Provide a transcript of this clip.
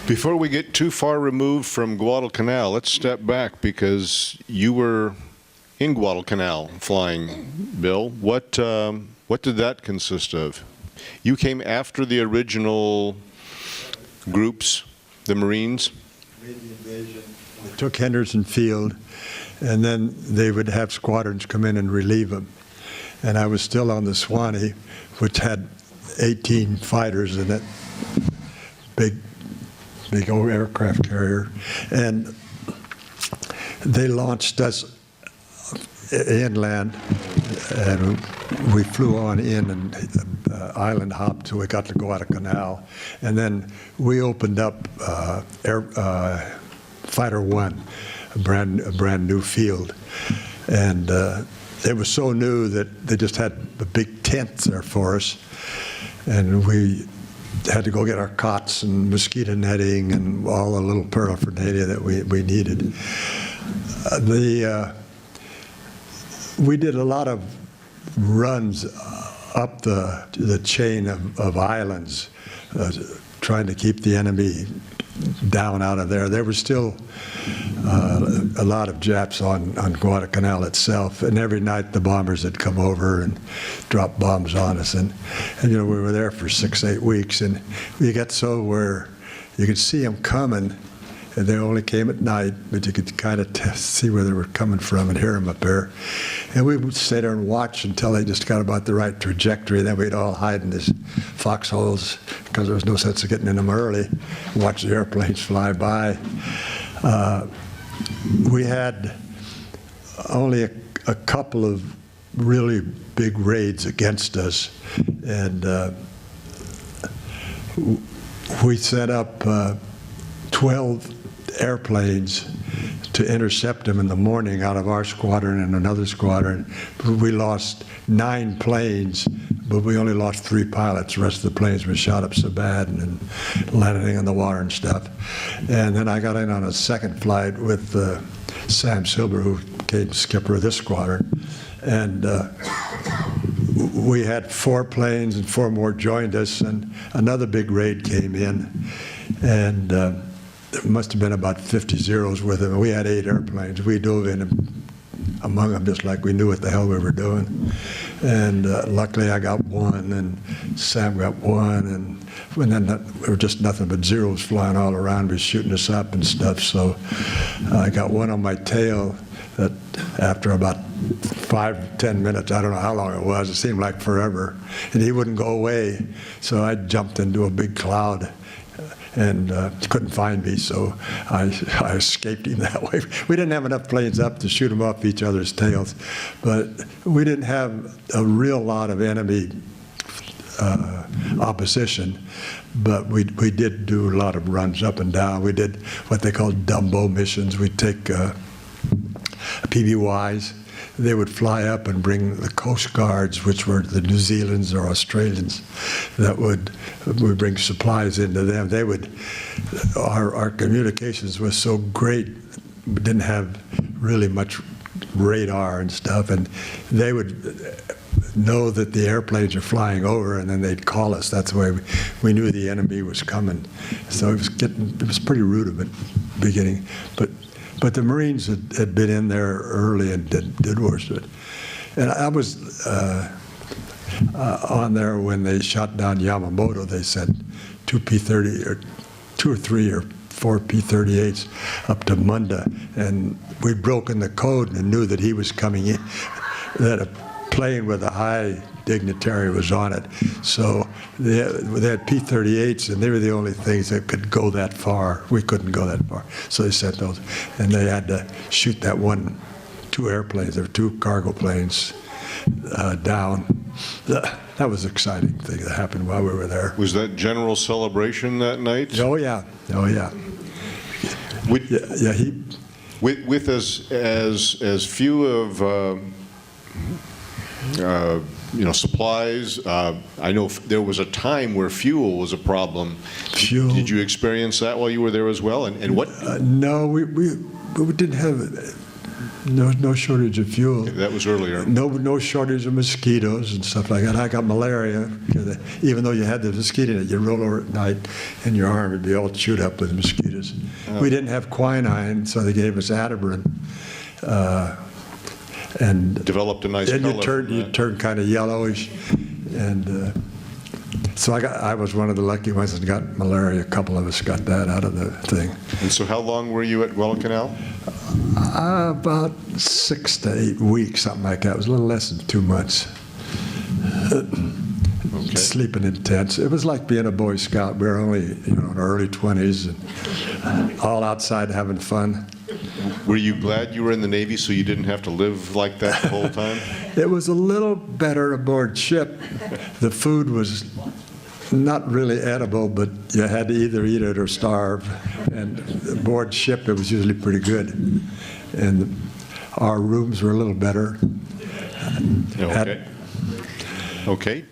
Before we get too far removed from Guadalcanal, let's step back because you were in Guadalcanal flying, Bill. What did that consist of? You came after the original groups, the Marines? Made the invasion. They took Henderson Field, and then they would have squadrons come in and relieve them. And I was still on the Swanee, which had 18 fighters in it, big old aircraft carrier. And they launched us inland, and we flew on in and island hopped till we got to Guadalcanal. And then we opened up Fighter 1, a brand new field. And it was so new that they just had a big tent there for us. And we had to go get our cots and mosquito netting and all the little paraphernalia that we needed. We did a lot of runs up the chain of islands, trying to keep the enemy down out of there. There was still a lot of Japs on Guadalcanal itself, and every night the bombers had come over and dropped bombs on us, and you know, we were there for 6-8 weeks, and we got so where you could see them coming, and they only came at night, but you could kind of see where they were coming from and hear them up there. And we would stay there and watch until they just got about the right trajectory. Then we'd all hide in these foxholes because there was no sense of getting in them early, watch the airplanes fly by. We had only a couple of really big raids against us, and we set up 12 airplanes to intercept them in the morning out of our squadron and another squadron. We lost 9 planes, but we only lost 3 pilots. The rest of the planes were shot up so bad and landing in the water and stuff. And then I got in on a second flight with Sam Silver, who became skipper of this squadron. And we had 4 planes and 4 more joined us, and another big raid came in. And there must have been about 50 Zeros with them. We had 8 airplanes. We dove in among them just like we knew what the hell we were doing. And luckily I got 1, and Sam got 1, and then there were just nothing but Zeros flying all around me, shooting us up and stuff. So I got 1 on my tail that after about 5-10 minutes, I don't know how long it was, it seemed like forever, and he wouldn't go away. So I jumped into a big cloud, and he couldn't find me, so I escaped him that way. We didn't have enough planes up to shoot them off each other's tails, but we didn't have a real lot of enemy opposition, but we did do a lot of runs up and down. We did what they called Dumbo missions. We'd take PBYs. They would fly up and bring the Coast Guards, which were the New Zealanders or Australians, that would bring supplies into them. They would, our communications was so great, we didn't have really much radar and stuff, and they would know that the airplanes are flying over, and then they'd call us. That's the way we knew the enemy was coming. So it was pretty rude at the beginning, but the Marines had been in there early and did worse of it. And I was on there when they shot down Yamamoto. They sent 2 P-30 or 2 or 3 or 4 P-38s up to Munda, and we'd broken the code and knew that he was coming in, that a plane with a high dignitary was on it. So they had P-38s, and they were the only things that could go that far. We couldn't go that far. So they sent those, and they had to shoot that 2 airplanes, or 2 cargo planes down. That was an exciting thing that happened while we were there. Was that general celebration that night? Oh yeah, oh yeah. With as few of supplies. I know there was a time where fuel was a problem. Fuel. Did you experience that while you were there as well? And what? No, we didn't have No shortage of fuel. That was earlier. No shortage of mosquitoes and stuff like that. I got malaria, even though you had the mosquito net, you roll over at night and your arm would be all chewed up with mosquitoes. Oh. We didn't have quinine, so they gave us Atabrine. And Developed a nice then color. you turn kind of yellowish. And so I was one of the lucky ones that got malaria. A couple of us got that out of the thing. And so how long were you at Guadalcanal? About 6 to 8 weeks, something like that. It was a little less than 2 months. Okay. Sleeping in tents. It was like being a Boy Scout. We were only, in our early 20s, and all outside having fun. Were you glad you were in the Navy so you didn't have to live like that the whole time? It was a little better aboard ship. The food was not really edible, but you had to either eat it or starve. And aboard ship, it was usually pretty good. And our rooms were a little better. Okay. Okay.